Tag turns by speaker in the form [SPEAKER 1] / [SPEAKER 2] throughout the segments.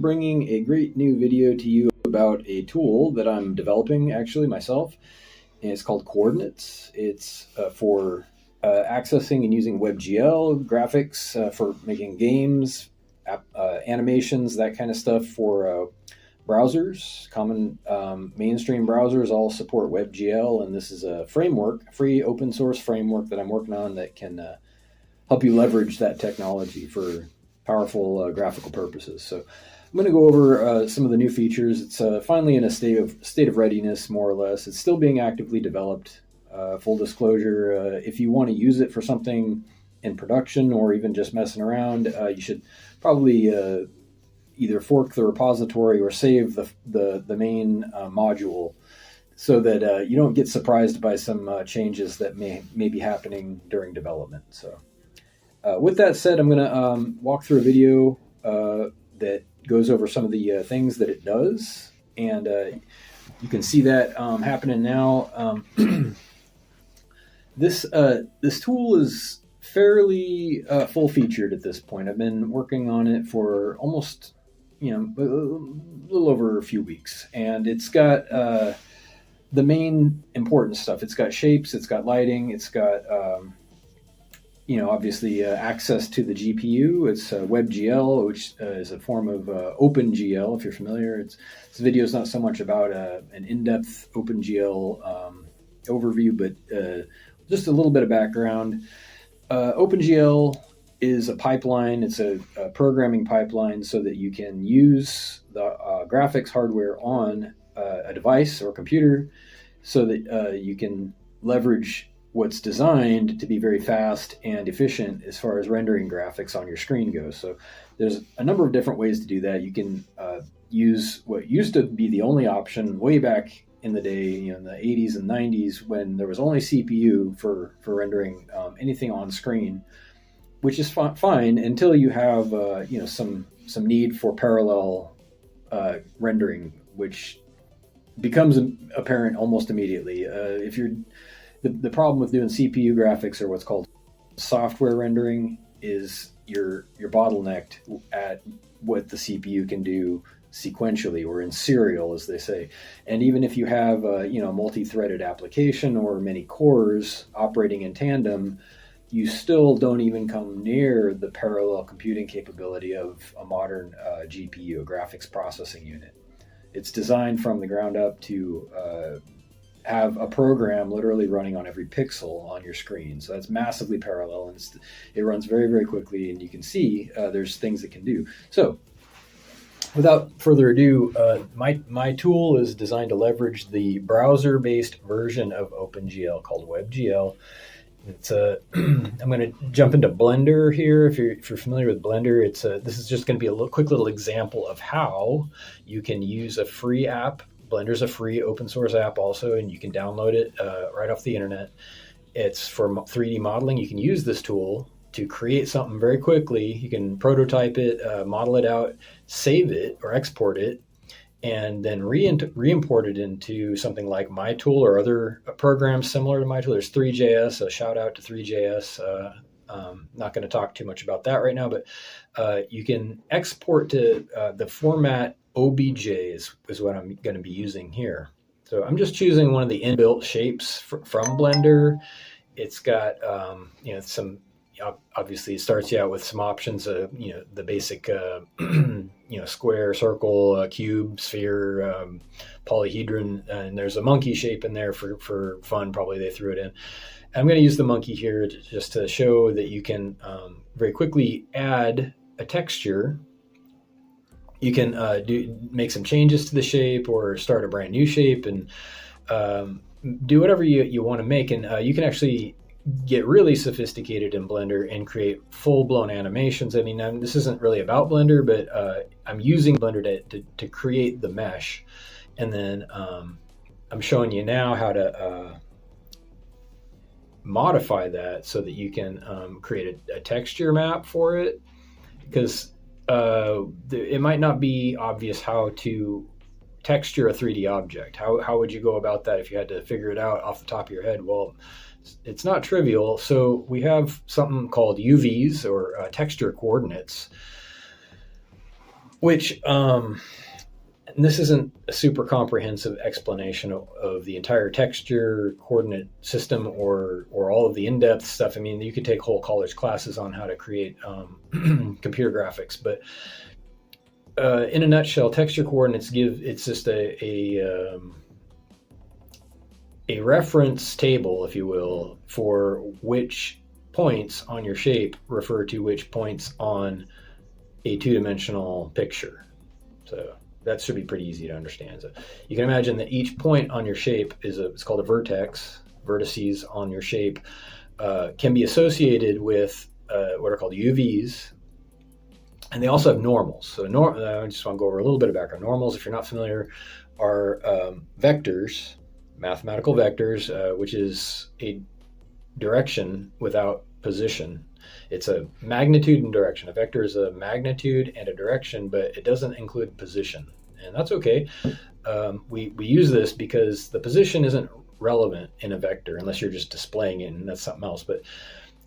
[SPEAKER 1] bringing a great new video to you about a tool that I'm developing actually myself, and it's called Coordinates. It's for accessing and using WebGL graphics for making games, animations, that kind of stuff for browsers. Common mainstream browsers all support WebGL, and this is a framework, a free open source framework that I'm working on that can help you leverage that technology for powerful graphical purposes. So I'm going to go over some of the new features. It's finally in a state of readiness, more or less. It's still being actively developed. Full disclosure, if you want to use it for something in production or even just messing around, you should probably either fork the repository or save the main module so that you don't get surprised by some changes that may be happening during development. So with that said, I'm going to walk through a video that goes over some of the things that it does, and you can see that happening now. This tool is fairly full-featured at this point. I've been working on it for almost, a little over a few weeks, and it's got the main important stuff. It's got shapes, it's got lighting, it's got obviously access to the GPU. It's WebGL, which is a form of OpenGL, if you're familiar. This video is not so much about an in-depth OpenGL overview, but just a little bit of background. OpenGL is a pipeline. It's a programming pipeline so that you can use the graphics hardware on a device or computer so that you can leverage what's designed to be very fast and efficient as far as rendering graphics on your screen goes. So there's a number of different ways to do that. You can use what used to be the only option way back in the day, in the 80s and 90s, when there was only CPU for rendering anything on screen, which is fine until you have some need for parallel rendering, which becomes apparent almost immediately. If you're the problem with doing CPU graphics or what's called software rendering is you're bottlenecked at what the CPU can do sequentially or in serial, as they say. And even if you have a multi-threaded application or many cores operating in tandem, you still don't even come near the parallel computing capability of a modern GPU, a graphics processing unit. It's designed from the ground up to have a program literally running on every pixel on your screen. So that's massively parallel, and it runs very, very quickly, and you can see there's things it can do. So without further ado, my tool is designed to leverage the browser-based version of OpenGL called WebGL. It's I'm going to jump into Blender here. If you're familiar with Blender, this is just going to be a quick little example of how you can use a free app. Blender's a free open source app also, and you can download it right off the internet. It's for 3D modeling. You can use this tool to create something very quickly. You can prototype it, model it out, save it or export it, and then re-import it into something like my tool or other programs similar to my tool. There's 3JS, a shout out to 3JS. Not going to talk too much about that right now, but you can export to the format OBJ is what I'm going to be using here. So I'm just choosing one of the inbuilt shapes from Blender. It's got some, obviously it starts you out with some options, the basic square, circle, cube, sphere, polyhedron, and there's a monkey shape in there for fun. Probably they threw it in. I'm going to use the monkey here just to show that you can very quickly add a texture. You can make some changes to the shape or start a brand new shape and do whatever you want to make. And you can actually get really sophisticated in Blender and create full-blown animations. I mean, this isn't really about Blender, but I'm using Blender to create the mesh. And then I'm showing you now how to modify that so that you can create a texture map for it, because it might not be obvious how to texture a 3D object. How would you go about that if you had to figure it out off the top of your head? Well, it's not trivial. So we have something called UVs or texture coordinates. which and this isn't a super comprehensive explanation of the entire texture coordinate system or all of the in-depth stuff. I mean, you could take whole college classes on how to create computer graphics, but in a nutshell, texture coordinates it's just a reference table, if you will, for which points on your shape refer to which points on a two-dimensional picture. So that should be pretty easy to understand. So you can imagine that each point on your shape it's called a vertex. Vertices on your shape can be associated with what are called UVs, and they also have normals. So I just want to go over a little bit of background. Normals, if you're not familiar, are vectors, mathematical vectors, which is a direction without position. It's a magnitude and direction. A vector is a magnitude and a direction, but it doesn't include position, and that's okay. We use this because the position isn't relevant in a vector unless you're just displaying it, and that's something else. But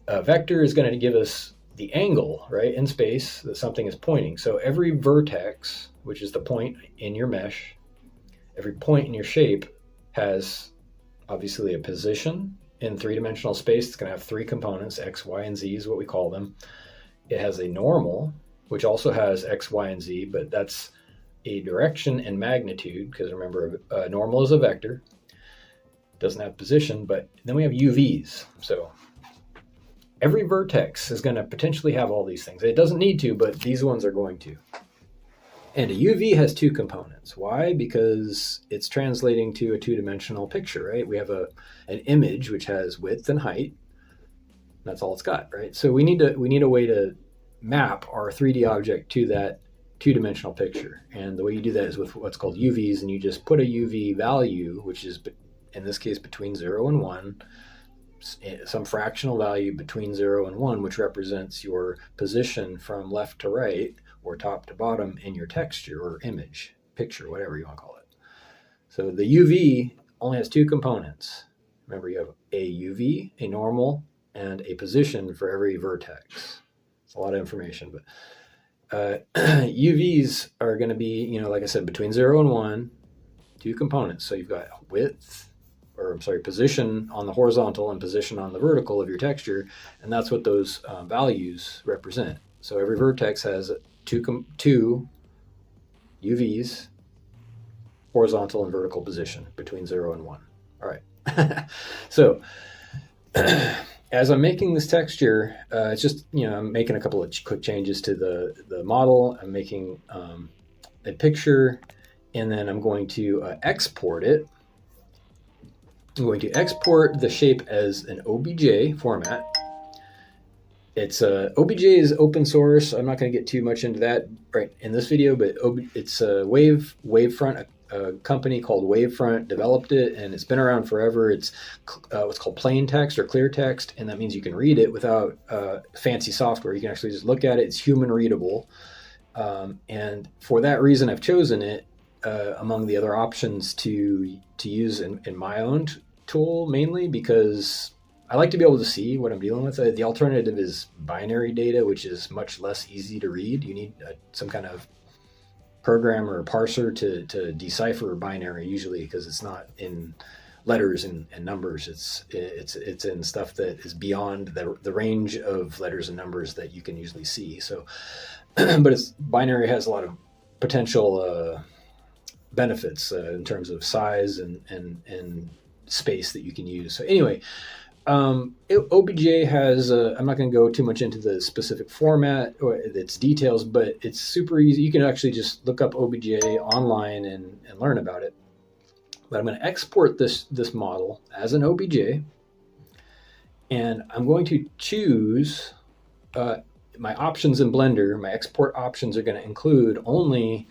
[SPEAKER 1] a vector is going to give us the angle, right, in space that something is pointing. So every vertex, which is the point in your mesh, every point in your shape has obviously a position in three-dimensional space. It's going to have three components, x, y, and z is what we call them. It has a normal, which also has x, y, and z, but that's a direction and magnitude, because remember, normal is a vector. It doesn't have position, but then we have UVs. So every vertex is going to potentially have all these things. It doesn't need to, but these ones are going to. And a UV has two components. Why? Because it's translating to a two-dimensional picture, right? We have an image which has width and height. That's all it's got, right? So we need a way to map our 3D object to that two-dimensional picture. And the way you do that is with what's called UVs, and you just put a UV value, which is, in this case, between 0 and 1, some fractional value between 0 and 1, which represents your position from left to right, or top to bottom in your texture or image, picture, whatever you want to call it. So the UV only has two components. Remember, you have a UV, a normal, and a position for every vertex. It's a lot of information, but UVs are going to be, like I said, between 0 and 1, two components. So you've got position on the horizontal and position on the vertical of your texture, and that's what those values represent. So every vertex has two UVs, horizontal and vertical position between 0 and 1. All right. So as I'm making this texture, it's just, I'm making a couple of quick changes to the model. I'm making a picture, and then I'm going to export it. I'm going to export the shape as an OBJ format. It's OBJ is open source. I'm not going to get too much into that right in this video, but it's Wavefront, a company called Wavefront developed it, and it's been around forever. It's what's called plain text or clear text, and that means you can read it without fancy software. You can actually just look at it. It's human readable, and for that reason, I've chosen it among the other options to use in my own tool, mainly because I like to be able to see what I'm dealing with. The alternative is binary data, which is much less easy to read. You need some kind of program or parser to decipher binary, usually, because it's not in letters and numbers. It's in stuff that is beyond the range of letters and numbers that you can usually see. So, but binary has a lot of potential benefits in terms of size and space that you can use. So anyway, OBJ has, I'm not going to go too much into the specific format or its details, but it's super easy. You can actually just look up OBJ online and learn about it. But I'm going to export this model as an OBJ, and I'm going to choose my options in Blender. My export options are going to include only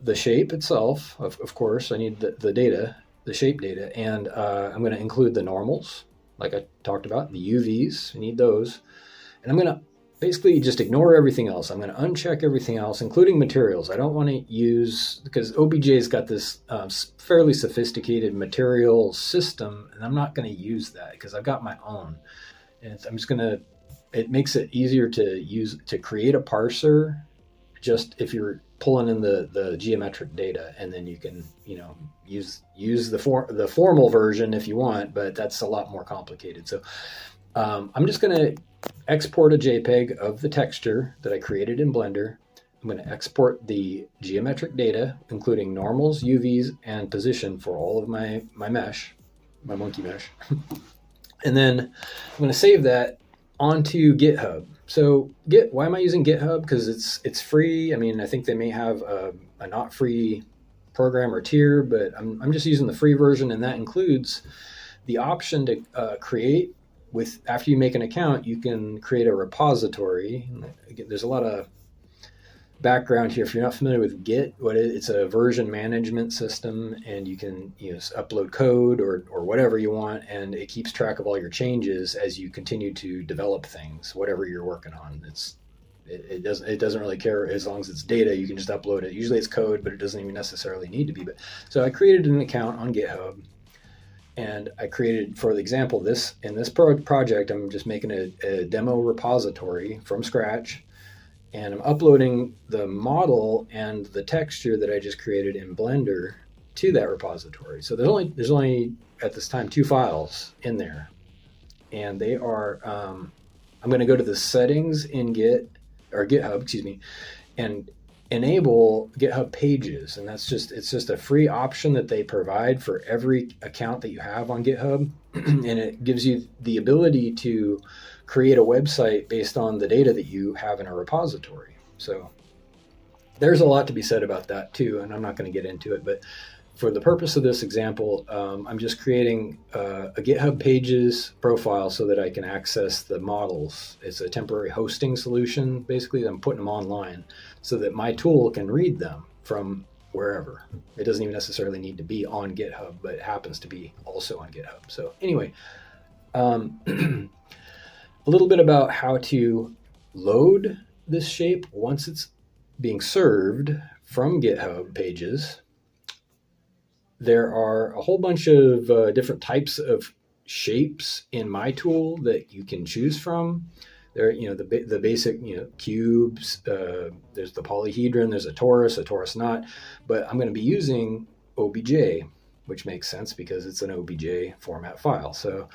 [SPEAKER 1] the shape itself. Of course, I need the data, the shape data, and I'm going to include the normals, like I talked about, the UVs, I need those. And I'm going to basically just ignore everything else. I'm going to uncheck everything else, including materials. I don't want to use, because OBJ's got this fairly sophisticated material system, and I'm not going to use that because I've got my own. And I'm just going to, it makes it easier to create a parser just if you're pulling in the geometric data, and then you can, use the formal version if you want, but that's a lot more complicated. So I'm just going to export a JPEG of the texture that I created in Blender. I'm going to export the geometric data, including normals, UVs, and position for all of my mesh, my monkey mesh. And then I'm going to save that onto GitHub. So why am I using GitHub? Because it's free. I mean, I think they may have a not free program or tier, but I'm just using the free version, and that includes the option to create after you make an account, you can create a repository. There's a lot of background here. If you're not familiar with Git, it's a version management system, and you can upload code or whatever you want, and it keeps track of all your changes as you continue to develop things, whatever you're working on. It doesn't really care as long as it's data. You can just upload it. Usually it's code, but it doesn't even necessarily need to be. But so I created an account on GitHub, and I created, for the example, in this project, I'm just making a demo repository from scratch. And I'm uploading the model and the texture that I just created in Blender to that repository. So there's only at this time 2 files in there, and they are. I'm going to go to the settings in GitHub, and enable GitHub Pages, and it's just a free option that they provide for every account that you have on GitHub, and it gives you the ability to create a website based on the data that you have in a repository. So there's a lot to be said about that too, and I'm not going to get into it, but for the purpose of this example, I'm just creating a GitHub Pages profile so that I can access the models. It's a temporary hosting solution. Basically, I'm putting them online so that my tool can read them from wherever. It doesn't even necessarily need to be on GitHub, but it happens to be also on GitHub. So anyway, a little bit about how to load this shape once it's being served from GitHub Pages. There are a whole bunch of different types of shapes in my tool that you can choose from. There, the basic, cubes. There's the polyhedron. There's a torus knot. But I'm going to be using OBJ, which makes sense because it's an OBJ format file. So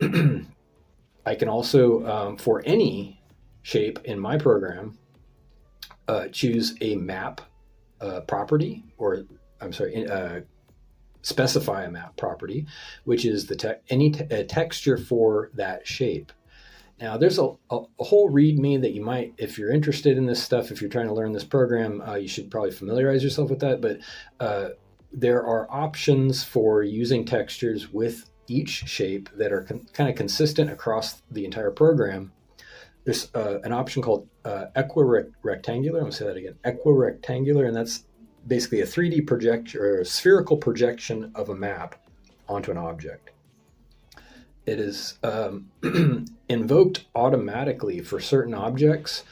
[SPEAKER 1] I can also, for any shape in my program, choose a map property, or specify a map property, which is any texture for that shape. Now, there's a whole README that you might, if you're interested in this stuff, if you're trying to learn this program, you should probably familiarize yourself with that. But there are options for using textures with each shape that are kind of consistent across the entire program. There's an option called equirectangular. I'm going to say that again, equirectangular, and that's basically a 3D projection or a spherical projection of a map onto an object. It is invoked automatically for certain objects,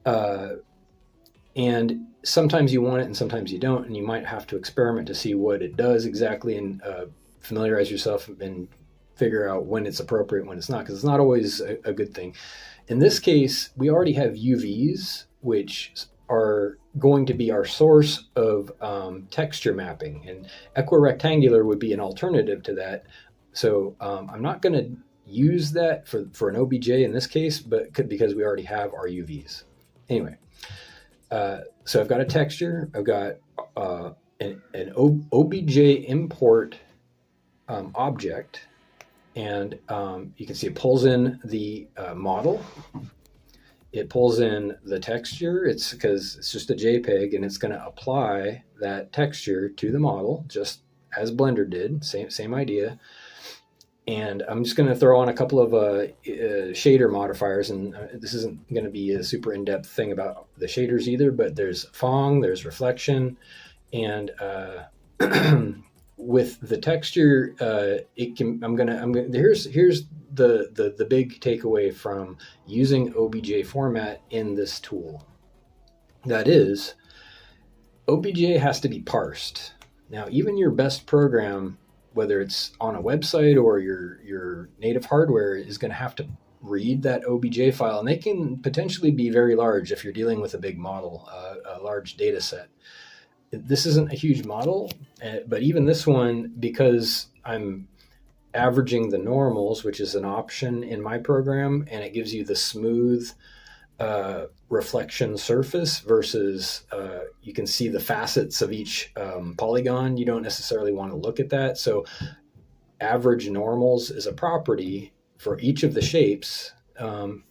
[SPEAKER 1] and sometimes you want it and sometimes you don't, and you might have to experiment to see what it does exactly, and familiarize yourself and figure out when it's appropriate, when it's not, because it's not always a good thing. In this case, we already have UVs, which are going to be our source of texture mapping, and equirectangular would be an alternative to that. So I'm not going to use that for an OBJ in this case, but because we already have our UVs. Anyway, so I've got a texture, I've got an OBJ import object, and you can see it pulls in the model. It pulls in the texture. It's because it's just a JPEG, and it's going to apply that texture to the model, just as Blender did. Same idea. And I'm just going to throw on a couple of shader modifiers, and this isn't going to be a super in-depth thing about the shaders either, but there's Phong, there's reflection, and with the texture, here's the big takeaway from using OBJ format in this tool. That is, OBJ has to be parsed. Now, even your best program, whether it's on a website or your native hardware, is going to have to read that OBJ file, and they can potentially be very large if you're dealing with a big model, a large data set. This isn't a huge model, but even this one, because I'm averaging the normals, which is an option in my program, and it gives you the smooth reflection surface versus you can see the facets of each polygon. You don't necessarily want to look at that. So average normals is a property for each of the shapes,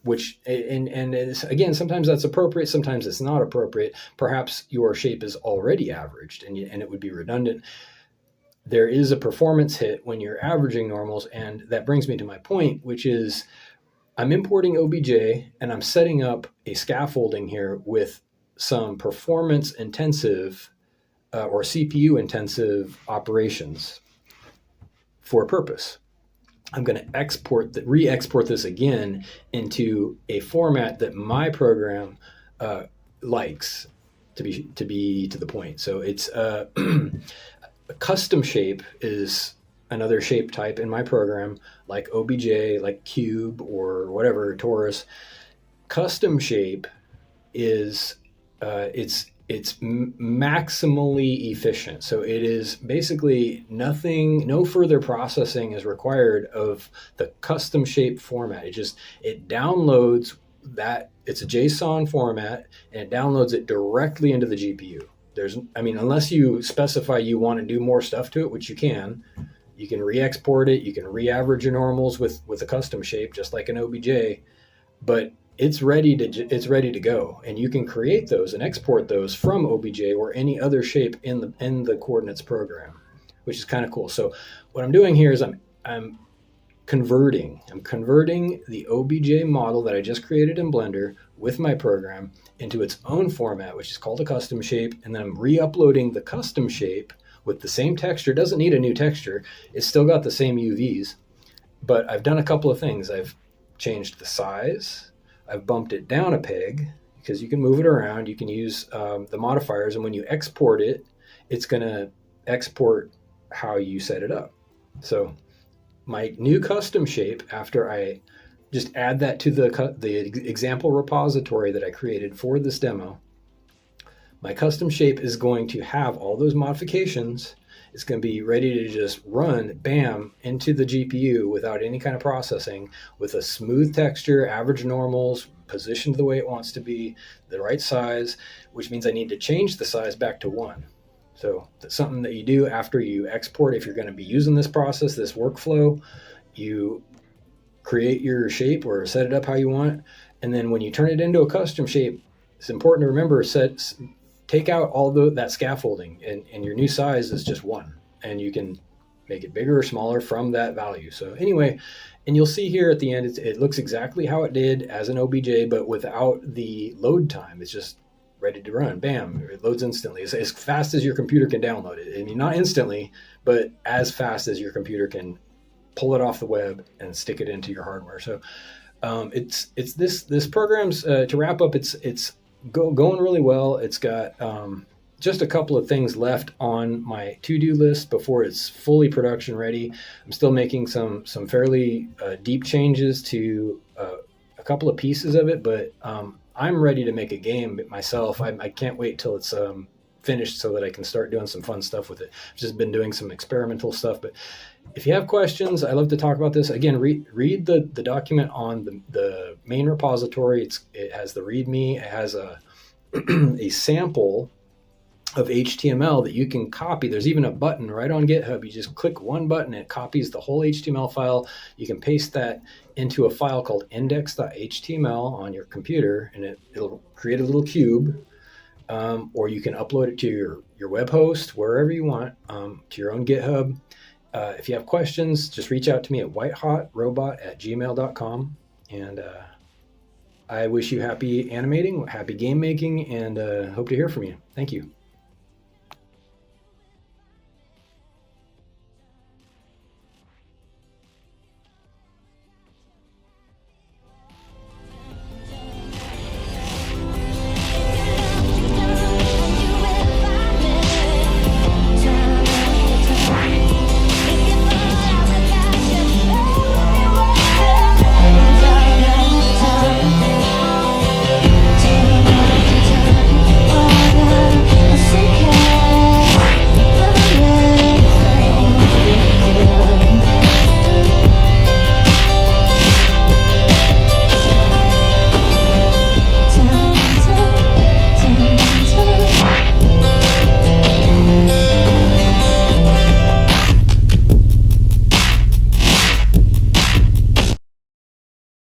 [SPEAKER 1] which, and again, sometimes that's appropriate, sometimes it's not appropriate. Perhaps your shape is already averaged and it would be redundant. There is a performance hit when you're averaging normals, and that brings me to my point, which is I'm importing OBJ and I'm setting up a scaffolding here with some performance intensive or CPU intensive operations for a purpose. I'm going to re-export this again into a format that my program likes to be to the point. So it's a custom shape is another shape type in my program, like OBJ, like cube or whatever, torus. Custom shape is it's maximally efficient. So it is basically no further processing is required of the custom shape format. It downloads that, it's a JSON format, and it downloads it directly into the GPU. Unless you specify you want to do more stuff to it, which you can re-export it, you can re-average your normals with a custom shape, just like an OBJ, but it's ready to go, and you can create those and export those from OBJ or any other shape in the coordinates program, which is kind of cool. So what I'm doing here is I'm converting the OBJ model that I just created in Blender with my program into its own format, which is called a custom shape, and then I'm re-uploading the custom shape with the same texture. It doesn't need a new texture. It's still got the same UVs, but I've done a couple of things. I've changed the size. I've bumped it down a peg because you can move it around. You can use the modifiers, and when you export it, it's going to export how you set it up. So my new custom shape, after I just add that to the example repository that I created for this demo, my custom shape is going to have all those modifications. It's going to be ready to just run, bam, into the GPU without any kind of processing, with a smooth texture, average normals, positioned the way it wants to be, the right size, which means I need to change the size back to 1. So that's something that you do after you export. If you're going to be using this process, this workflow, you create your shape or set it up how you want. And then when you turn it into a custom shape, it's important to remember, take out all that scaffolding, and your new size is just 1, and you can make it bigger or smaller from that value. So anyway, and you'll see here at the end, it looks exactly how it did as an OBJ, but without the load time. It's just ready to run. Bam, it loads instantly. It's as fast as your computer can download it. I mean, not instantly, but as fast as your computer can pull it off the web and stick it into your hardware. So it's this program's, to wrap up, it's going really well. It's got just a couple of things left on my to-do list before it's fully production ready. I'm still making some fairly deep changes to a couple of pieces of it, but I'm ready to make a game myself. I can't wait till it's finished so that I can start doing some fun stuff with it. I've just been doing some experimental stuff, but if you have questions, I love to talk about this. Again, read the document on the main repository. It has the README. It has a sample of HTML that you can copy. There's even a button right on GitHub. You just click one button, it copies the whole HTML file. You can paste that into a file called index.html on your computer, and it'll create a little cube. Or you can upload it to your web host, wherever you want, to your own GitHub. If you have questions, just reach out to me at whitehotrobot@gmail.com. And I wish you happy animating, happy game making, and hope to hear from you. Thank you.